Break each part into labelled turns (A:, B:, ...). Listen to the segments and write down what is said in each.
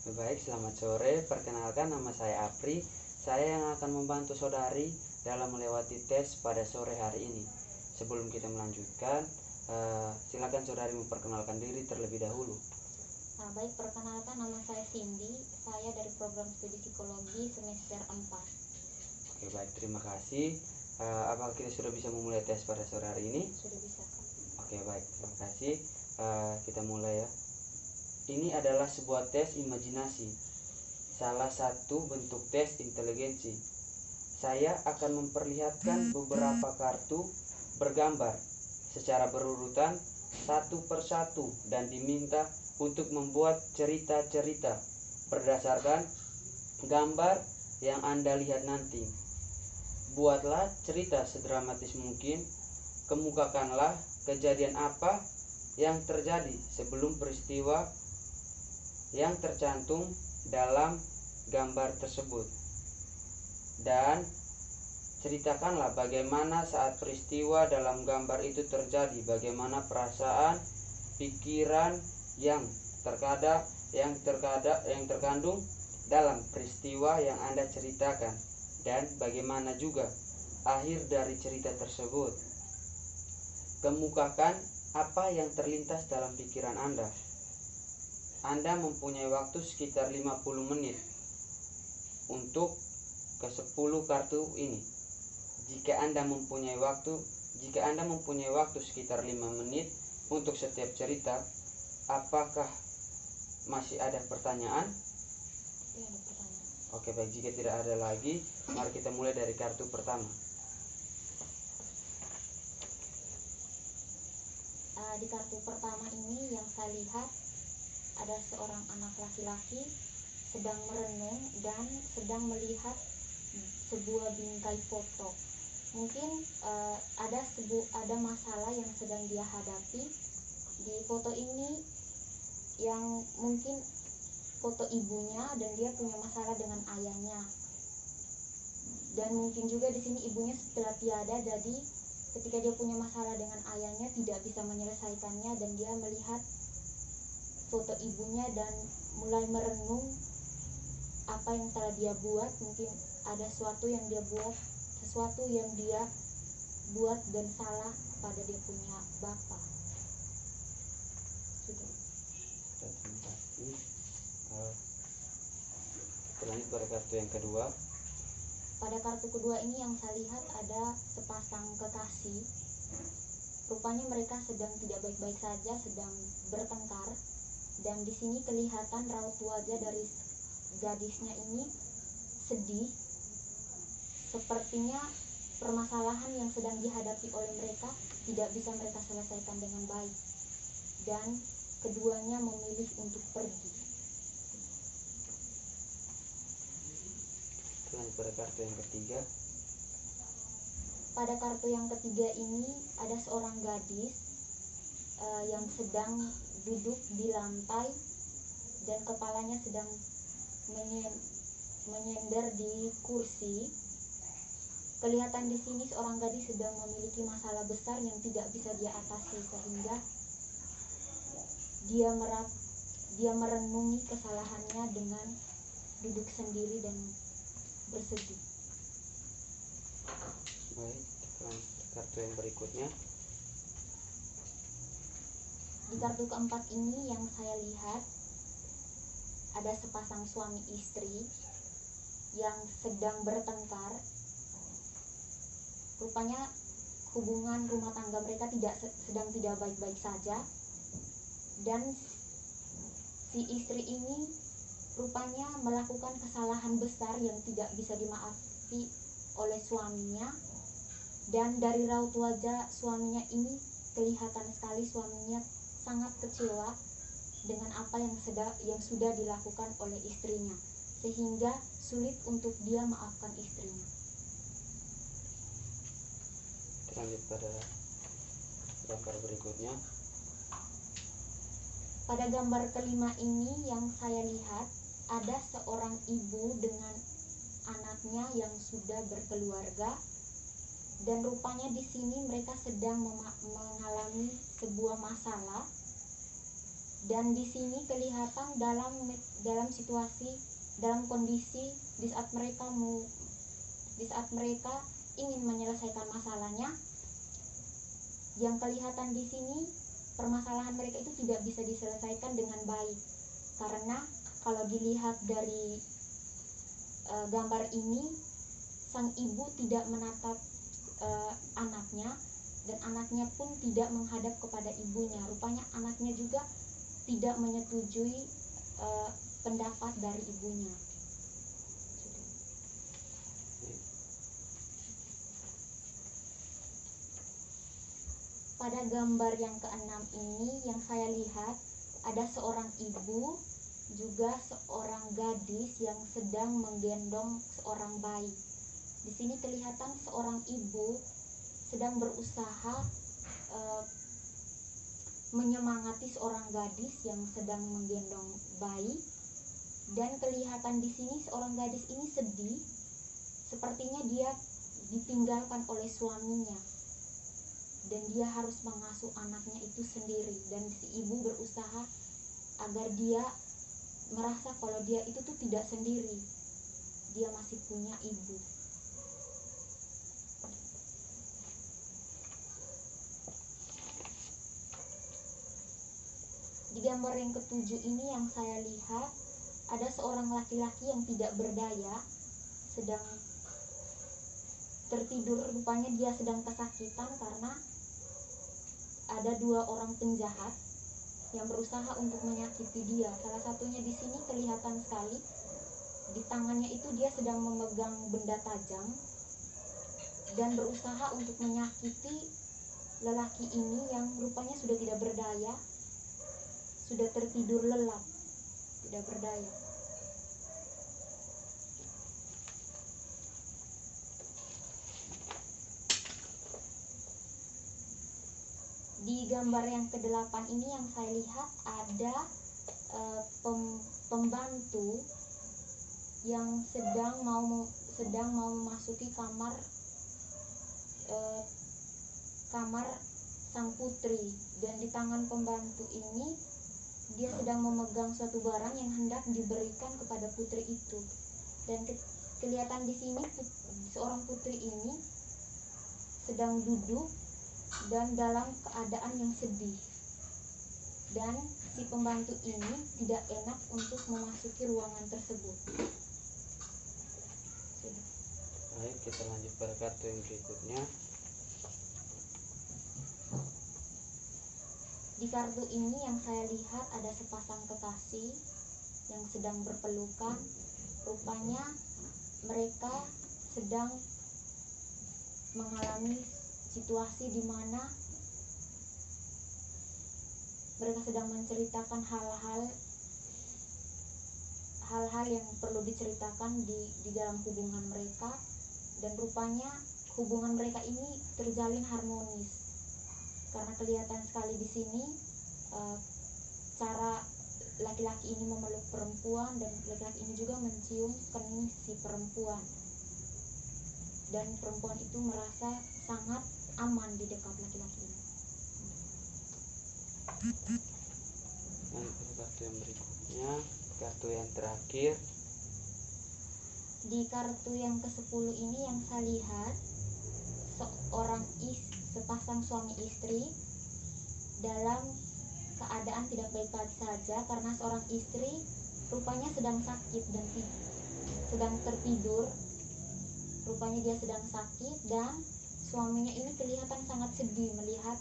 A: Baik, selamat sore. Perkenalkan, nama saya Apri. Saya yang akan membantu saudari dalam melewati tes pada sore hari ini. Sebelum kita melanjutkan, silakan saudari memperkenalkan diri terlebih dahulu.
B: Baik, perkenalkan, nama saya Cindy. Saya dari program studi psikologi semester 4.
A: Oke, baik, terima kasih. Apakah kita sudah bisa memulai tes pada sore hari ini?
B: Sudah bisa, Kak.
A: Oke, baik, terima kasih. Kita mulai ya. Ini adalah sebuah tes imajinasi, salah satu bentuk tes inteligensi. Saya akan memperlihatkan beberapa kartu bergambar secara berurutan satu persatu dan diminta untuk membuat cerita-cerita berdasarkan gambar yang Anda lihat nanti. Buatlah cerita sedramatis mungkin, kemukakanlah kejadian apa yang terjadi sebelum peristiwa yang tercantum dalam gambar tersebut, dan ceritakanlah bagaimana saat peristiwa dalam gambar itu terjadi, bagaimana perasaan, pikiran yang terkandung dalam peristiwa yang Anda ceritakan, dan bagaimana juga akhir dari cerita tersebut. Kemukakan apa yang terlintas dalam pikiran Anda. Anda mempunyai waktu sekitar 50 menit untuk ke 10 kartu ini. Jika Anda mempunyai waktu sekitar 5 menit untuk setiap cerita, apakah masih ada pertanyaan?
B: Tidak ada pertanyaan.
A: Oke, baik, jika tidak ada lagi, mari kita mulai dari kartu pertama.
B: Di kartu pertama ini yang saya lihat ada seorang anak laki-laki sedang merenung dan sedang melihat sebuah bingkai foto. Mungkin ada masalah yang sedang dia hadapi. Di foto ini yang mungkin foto ibunya, dan dia punya masalah dengan ayahnya. Dan mungkin juga di sini ibunya setelah tiada, jadi ketika dia punya masalah dengan ayahnya tidak bisa menyelesaikannya, dan dia melihat foto ibunya dan mulai merenung apa yang telah dia buat. Mungkin ada sesuatu yang dia buat dan salah pada dia punya bapak. Sudah.
A: Terima kasih. Lanjut pada kartu yang kedua.
B: Pada kartu kedua ini yang saya lihat ada sepasang kekasih. Rupanya mereka sedang tidak baik-baik saja, sedang bertengkar. Dan di sini kelihatan raut wajah dari gadisnya ini sedih. Sepertinya permasalahan yang sedang dihadapi oleh mereka tidak bisa mereka selesaikan dengan baik. Dan keduanya memilih untuk pergi.
A: Lanjut pada kartu yang ketiga.
B: Pada kartu yang ketiga ini ada seorang gadis yang sedang duduk di lantai dan kepalanya sedang menyender di kursi. Kelihatan di sini seorang gadis sedang memiliki masalah besar yang tidak bisa dia atasi, sehingga dia merenungi kesalahannya dengan duduk sendiri dan bersedih.
A: Baik, kartu yang berikutnya.
B: Di kartu keempat ini yang saya lihat ada sepasang suami istri yang sedang bertengkar. Rupanya hubungan rumah tangga mereka sedang tidak baik-baik saja, dan si istri ini rupanya melakukan kesalahan besar yang tidak bisa dimaafi oleh suaminya. Dan dari raut wajah suaminya ini kelihatan sekali suaminya sangat kecewa dengan apa yang sudah dilakukan oleh istrinya, sehingga sulit untuk dia maafkan istrinya.
A: Lanjut pada gambar berikutnya.
B: Pada gambar kelima ini yang saya lihat ada seorang ibu dengan anaknya yang sudah berkeluarga, dan rupanya di sini mereka sedang mengalami sebuah masalah. Dan di sini kelihatan dalam kondisi di saat mereka ingin menyelesaikan masalahnya, yang kelihatan di sini permasalahan mereka itu tidak bisa diselesaikan dengan baik. Karena kalau dilihat dari gambar ini, sang ibu tidak menatap anaknya, dan anaknya pun tidak menghadap kepada ibunya. Rupanya anaknya juga tidak menyetujui pendapat dari ibunya. Pada gambar yang keenam ini yang saya lihat ada seorang ibu juga seorang gadis yang sedang menggendong seorang bayi. Di sini kelihatan seorang ibu sedang berusaha menyemangati seorang gadis yang sedang menggendong bayi, dan kelihatan di sini seorang gadis ini sedih, sepertinya dia ditinggalkan oleh suaminya dan dia harus mengasuh anaknya itu sendiri, dan si ibu berusaha agar dia merasa kalau dia itu tuh tidak sendiri, dia masih punya ibu. Di gambar yang ketujuh ini yang saya lihat ada seorang laki-laki yang tidak berdaya sedang tertidur. Rupanya dia sedang kesakitan karena ada 2 orang penjahat yang berusaha untuk menyakiti dia. Salah satunya di sini kelihatan sekali di tangannya itu dia sedang memegang benda tajam dan berusaha untuk menyakiti lelaki ini yang rupanya sudah tidak berdaya, sudah tertidur lelap, tidak berdaya. Di gambar yang ke-8 ini yang saya lihat ada pembantu yang sedang mau memasuki kamar sang putri, dan di tangan pembantu ini dia sedang memegang suatu barang yang hendak diberikan kepada putri itu. Dan kelihatan di sini seorang putri ini sedang duduk dan dalam keadaan yang sedih, dan si pembantu ini tidak enak untuk memasuki ruangan tersebut.
A: Baik, kita lanjut pada kartu yang berikutnya.
B: Di kartu ini yang saya lihat ada sepasang kekasih yang sedang berpelukan. Rupanya mereka sedang mengalami situasi di mana mereka sedang menceritakan hal-hal yang perlu diceritakan di dalam hubungan mereka, dan rupanya hubungan mereka ini terjalin harmonis karena kelihatan sekali di sini cara laki-laki ini memeluk perempuan dan laki-laki ini juga mencium kening si perempuan, dan perempuan itu merasa sangat aman di dekat laki-laki ini.
A: Nah, kartu yang berikutnya, kartu yang terakhir.
B: Di kartu yang ke-10 ini yang saya lihat sepasang suami istri dalam keadaan tidak baik-baik saja karena seorang istri rupanya sedang sakit dan sedang tertidur. Rupanya dia sedang sakit dan suaminya ini kelihatan sangat sedih melihat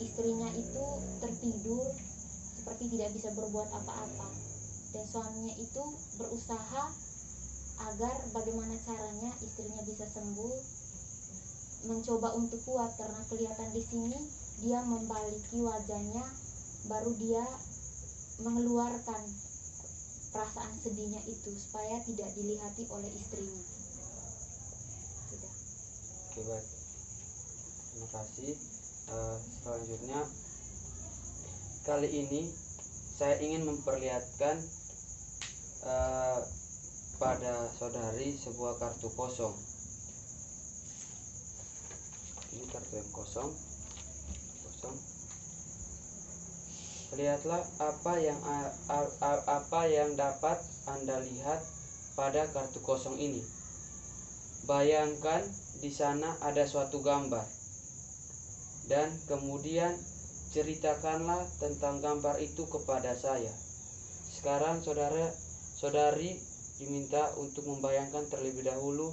B: istrinya itu tertidur seperti tidak bisa berbuat apa-apa, dan suaminya itu berusaha agar bagaimana caranya istrinya bisa sembuh, mencoba untuk kuat karena kelihatan di sini dia membaliki wajahnya, baru dia mengeluarkan perasaan sedihnya itu supaya tidak dilihati oleh istrinya. Sudah.
A: Oke, baik. Terima kasih. Selanjutnya, kali ini saya ingin memperlihatkan pada saudari sebuah kartu kosong. Ini kartu yang kosong. Lihatlah apa yang dapat Anda lihat pada kartu kosong ini. Bayangkan di sana ada suatu gambar, dan kemudian ceritakanlah tentang gambar itu kepada saya. Sekarang saudari diminta untuk membayangkan terlebih dahulu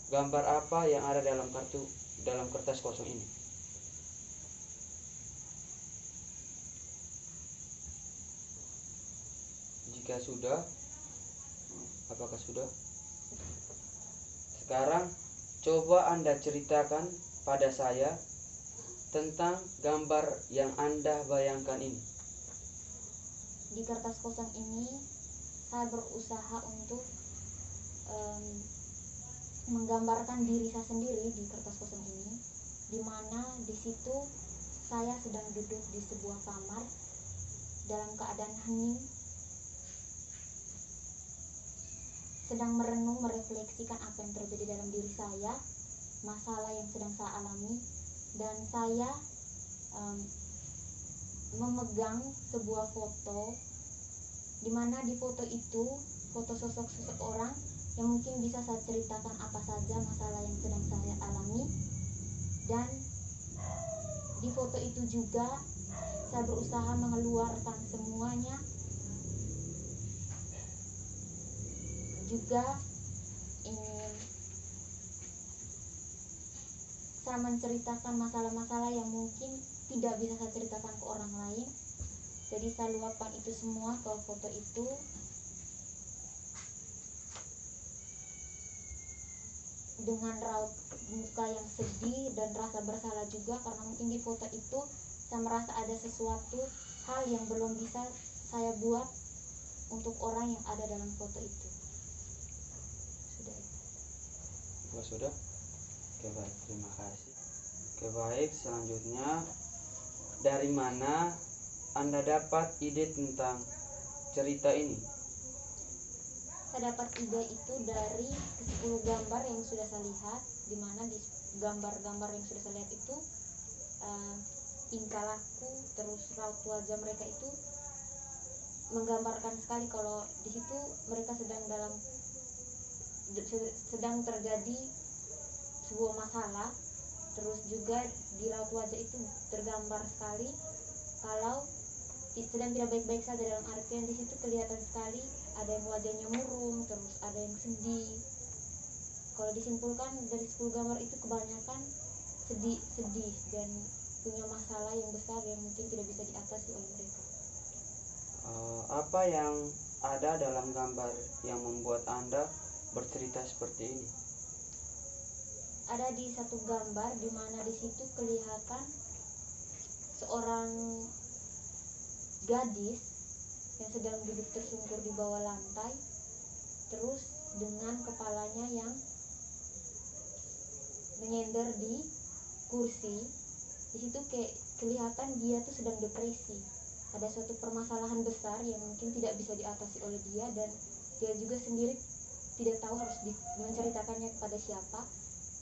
A: gambar apa yang ada dalam kertas kosong ini. Jika sudah, apakah sudah? Sekarang coba Anda ceritakan pada saya tentang gambar yang Anda bayangkan ini.
B: Di kertas kosong ini saya berusaha untuk menggambarkan diri saya sendiri di kertas kosong ini, di mana di situ saya sedang duduk di sebuah kamar dalam keadaan hening, sedang merenung merefleksikan apa yang terjadi dalam diri saya, masalah yang sedang saya alami, dan saya memegang sebuah foto, di mana di foto itu foto sosok seseorang yang mungkin bisa saya ceritakan apa saja masalah yang sedang saya alami. Dan di foto itu juga saya berusaha mengeluarkan semuanya, juga ingin saya menceritakan masalah-masalah yang mungkin tidak bisa saya ceritakan ke orang lain. Jadi saya luapkan itu semua ke foto itu. Dengan raut muka yang sedih dan rasa bersalah juga, karena mungkin di foto itu saya merasa ada sesuatu hal yang belum bisa saya buat untuk orang yang ada dalam foto itu.
A: Sudah? Oke, baik, terima kasih. Oke, baik, selanjutnya, dari mana Anda dapat ide tentang cerita ini?
B: Saya dapat ide itu dari 10 gambar yang sudah saya lihat, di mana di gambar-gambar yang sudah saya lihat itu tingkah laku terus raut wajah mereka itu menggambarkan sekali kalau di situ mereka sedang terjadi sebuah masalah. Terus juga di raut wajah itu tergambar sekali kalau sedang tidak baik-baik saja, dalam artian di situ kelihatan sekali ada yang wajahnya murung, terus ada yang sedih. Kalau disimpulkan dari 10 gambar itu kebanyakan sedih dan punya masalah yang besar yang mungkin tidak bisa diatasi oleh mereka.
A: Apa yang ada dalam gambar yang membuat Anda bercerita seperti ini?
B: Ada di satu gambar di mana di situ kelihatan seorang gadis yang sedang duduk tersungkur di bawah lantai, terus dengan kepalanya yang menyender di kursi. Di situ kayak kelihatan dia tuh sedang depresi. Ada suatu permasalahan besar yang mungkin tidak bisa diatasi oleh dia, dan dia juga sendiri tidak tahu harus menceritakannya kepada siapa.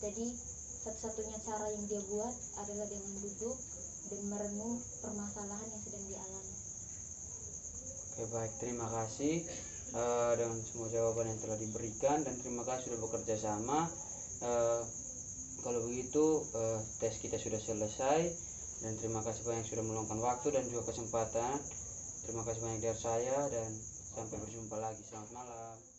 B: Jadi satu-satunya cara yang dia buat adalah dengan duduk dan merenung permasalahan yang sedang dialami.
A: Oke, baik, terima kasih dengan semua jawaban yang telah diberikan, dan terima kasih sudah bekerja sama. Kalau begitu tes kita sudah selesai, dan terima kasih banyak sudah meluangkan waktu dan juga kesempatan. Terima kasih banyak dari saya, dan sampai berjumpa lagi. Selamat malam.